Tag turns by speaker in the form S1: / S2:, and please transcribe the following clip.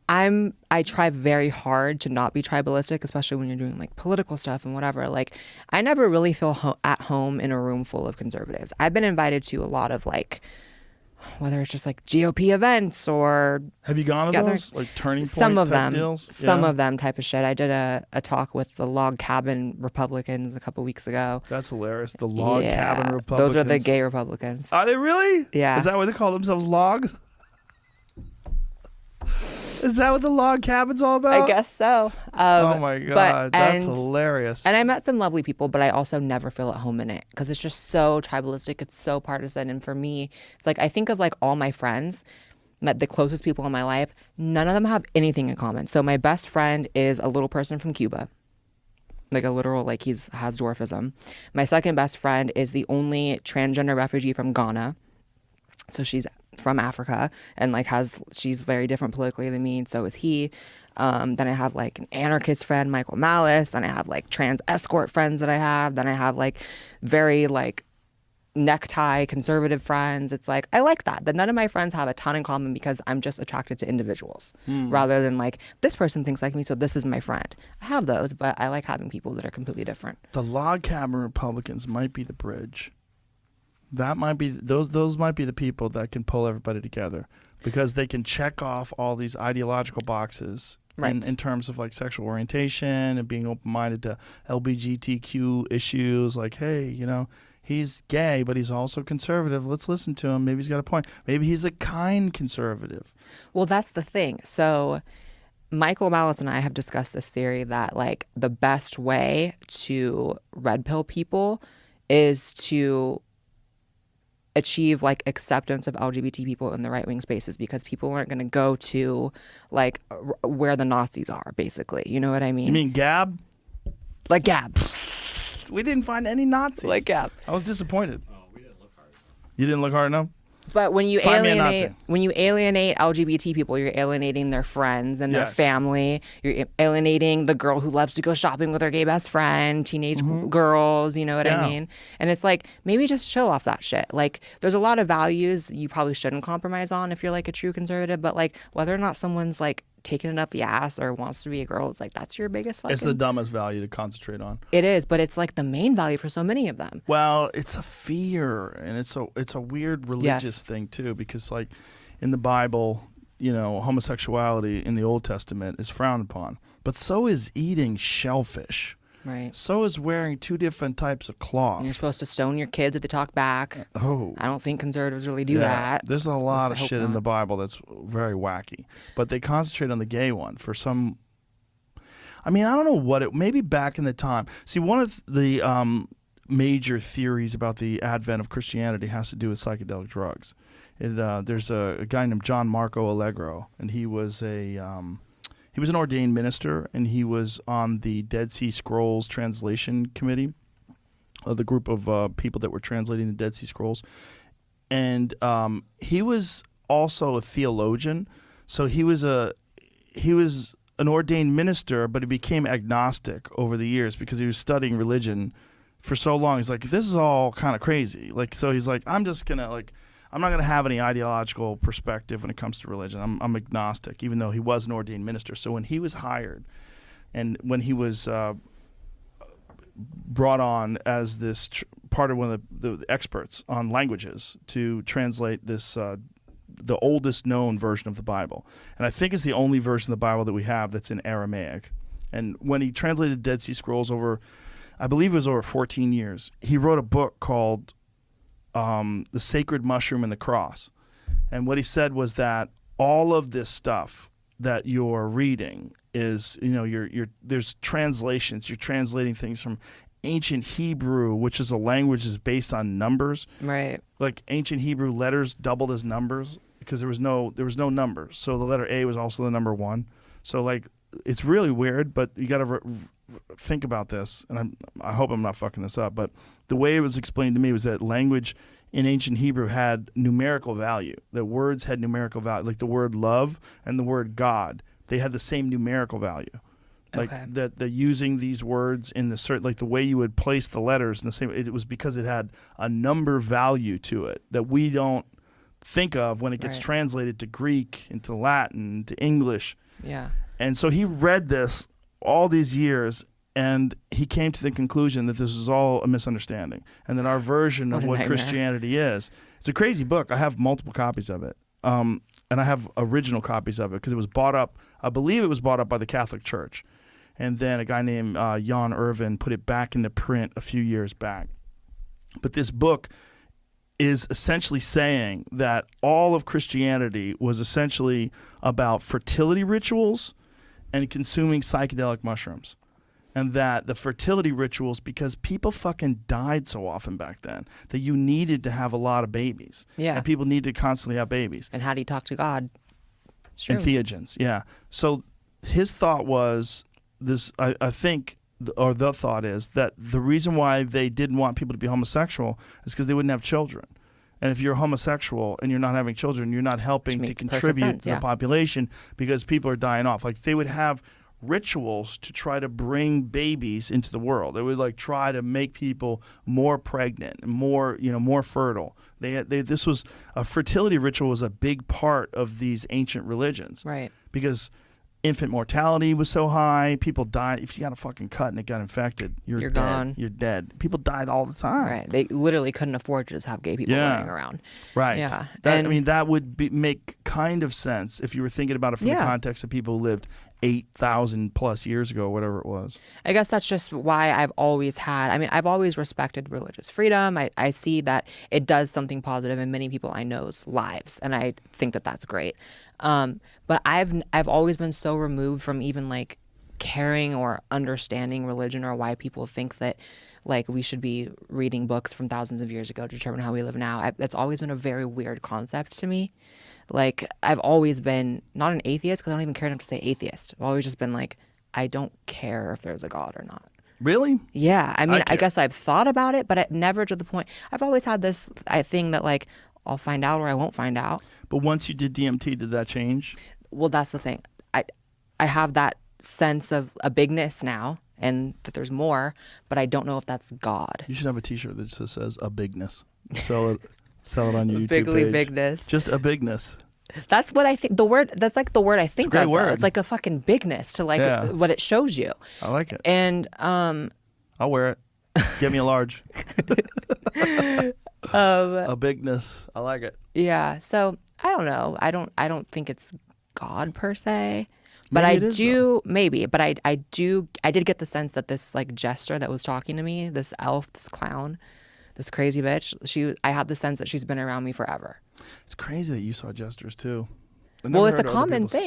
S1: I try very hard to not be tribalistic, especially when you're doing like political stuff and whatever. Like, I never really feel at home in a room full of conservatives. I've been invited to a lot of like, whether it's just like GOP events or
S2: have you gone to
S1: gatherings.
S2: those like turning point
S1: Some of
S2: type
S1: them,
S2: deals?
S1: some
S2: Yeah.
S1: of them type of shit. I did a talk with the log cabin Republicans a couple weeks ago.
S2: That's hilarious. The log
S1: Yeah,
S2: cabin Republicans.
S1: those are the gay Republicans.
S2: Are they really?
S1: Yeah.
S2: Is that what they call themselves, logs? Is that what the log cabin's all about?
S1: I guess so.
S2: Oh my God, that's hilarious.
S1: And I met some lovely people, but I also never feel at home in it because it's just so tribalistic. It's so partisan. And for me, it's like I think of like all my friends, met the closest people in my life. None of them have anything in common. So my best friend is a little person from Cuba, like a literal, like has dwarfism. My second best friend is the only transgender refugee from Ghana. So she's from Africa and like she's very different politically than me, and so is he. Then I have like an anarchist friend, Michael Malice, and I have like trans escort friends that I have. Then I have like very like necktie conservative friends. It's like I like that none of my friends have a ton in common because I'm just attracted to individuals rather than like this person thinks like me, so this is my friend. I have those, but I like having people that are completely different.
S2: The log cabin Republicans might be the bridge. That might be those might be the people that can pull everybody together because they can check off all these ideological boxes in terms of like sexual orientation and being open-minded to LGBTQ issues. Like, hey, you know, he's gay, but he's also conservative. Let's listen to him. Maybe he's got a point. Maybe he's a kind conservative.
S1: Well, that's the thing. So Michael Malice and I have discussed this theory that like the best way to red pill people is to achieve like acceptance of LGBT people in the right wing spaces because people aren't going to go to like where the Nazis are, basically. You know what I mean?
S2: You mean Gab?
S1: Like Gab.
S2: We didn't find any Nazis.
S1: Like Gab.
S2: I was disappointed.
S3: Oh, we didn't look hard.
S2: You didn't look hard enough?
S1: But when you
S2: Find me a
S1: alienate LGBT people, you're alienating their friends and their
S2: Yes.
S1: family. You're alienating the girl who loves to go shopping with her gay best friend, teenage girls, you know what
S2: Yeah.
S1: I mean? And it's like, maybe just chill off that shit. Like, there's a lot of values you probably shouldn't compromise on if you're like a true conservative, but like whether or not someone's like taking it up the ass or wants to be a girl, it's like that's your biggest fucking...
S2: It's the dumbest value to concentrate on.
S1: It is, but it's like the main value for so many of them.
S2: Well, it's a fear, and it's a weird religious thing too, because like in the Bible, you know, homosexuality in the Old Testament is frowned upon, but so is eating shellfish.
S1: Right.
S2: So is wearing two different types of cloth.
S1: And you're supposed to stone your kids if they talk back.
S2: Oh.
S1: I don't think conservatives really do that.
S2: There's a lot of
S1: I hope
S2: shit in
S1: not.
S2: the Bible that's very wacky, but they concentrate on the gay one for some. I mean, I don't know what it. Maybe back in the time. See, one of the major theories about the advent of Christianity has to do with psychedelic drugs. There's a guy named John Marco Allegro, and he was an ordained minister, and he was on the Dead Sea Scrolls translation committee, the group of people that were translating the Dead Sea Scrolls. And he was also a theologian. So he was an ordained minister, but he became agnostic over the years because he was studying religion for so long. He's like, this is all kind of crazy. Like, so he's like, I'm not going to have any ideological perspective when it comes to religion. I'm agnostic, even though he was an ordained minister. So when he was hired and when he was brought on as this part of one of the experts on languages to translate this, the oldest known version of the Bible. And I think it's the only version of the Bible that we have that's in Aramaic. And when he translated Dead Sea Scrolls over, I believe it was over 14 years, he wrote a book called The Sacred Mushroom and the Cross. And what he said was that all of this stuff that you're reading is, you know, there's translations. You're translating things from ancient Hebrew, which is a language that's based on numbers.
S1: Right.
S2: Like ancient Hebrew letters doubled as numbers because there was no numbers. So the letter A was also the number 1. So like it's really weird, but you got to think about this, and I hope I'm not fucking this up, but the way it was explained to me was that language in ancient Hebrew had numerical value. That words had numerical value, like the word love and the word God. They had the same numerical value. Like that using these words in the certain, like the way you would place the letters in the same, it was because it had a number value to it that we don't think of when it gets translated to Greek, into Latin, to English.
S1: Yeah.
S2: And so he read this all these years, and he came to the conclusion that this is all a misunderstanding, and that our version of what Christianity is. It's a crazy book. I have multiple copies of it. And I have original copies of it because it was bought up, I believe it was bought up by the Catholic Church. And then a guy named Jan Irvin put it back into print a few years back. But this book is essentially saying that all of Christianity was essentially about fertility rituals and consuming psychedelic mushrooms. And that the fertility rituals, because people fucking died so often back then, that you needed to have a lot of babies.
S1: Yeah.
S2: And people needed to constantly have babies.
S1: And how do you talk to God?
S2: And theogens, yeah. So his thought was this, I think, or the thought is that the reason why they didn't want people to be homosexual is because they wouldn't have children. And if you're homosexual and you're not having children, you're not helping to contribute to the population because people are dying off. Like they would have rituals to try to bring babies into the world. They would like try to make people more pregnant, more fertile. This was a fertility ritual was a big part of these ancient religions,
S1: right?
S2: Because infant mortality was so high. People died. If you got a fucking cut and it got infected, you're dead.
S1: Gone.
S2: You're dead. People died all the time.
S1: Right. They literally couldn't afford to just have gay people running around.
S2: Right.
S1: Yeah.
S2: That would make kind of sense if you were thinking about it from the context of people who lived 8,000 plus years ago, whatever it was.
S1: I guess that's just why I've always respected religious freedom. I see that it does something positive in many people I know's lives, and I think that that's great. But I've always been so removed from even like caring or understanding religion or why people think that like we should be reading books from thousands of years ago to determine how we live now. That's always been a very weird concept to me. Like I've always been not an atheist because I don't even care enough to say atheist. I've always just been like, I don't care if there's a God or not.
S2: Really?
S1: Yeah. I mean, I guess I've thought about it, but never to the point. I've always had this thing that like I'll find out or I won't find out.
S2: But once you did DMT, did that change?
S1: Well, that's the thing. I have that sense of a bigness now and that there's more, but I don't know if that's God.
S2: You should have a T-shirt that just says a bigness. Sell it on your YouTube
S1: Bigly
S2: page.
S1: bigness.
S2: Just a bigness.
S1: That's what I think. That's like the word I think
S2: it's a great
S1: of.
S2: word.
S1: It's like a fucking bigness to like what it shows you.
S2: I like it.
S1: And
S2: I'll wear it. Get me a large. A bigness. I like it.
S1: Yeah. So I don't know. I don't think it's God per se. But
S2: Maybe it is, though.
S1: But I did get the sense that this like jester that was talking to me, this elf, this clown, this crazy bitch, I had the sense that she's been around me forever.
S2: It's crazy that you saw jesters too.
S1: Well, it's a common thing.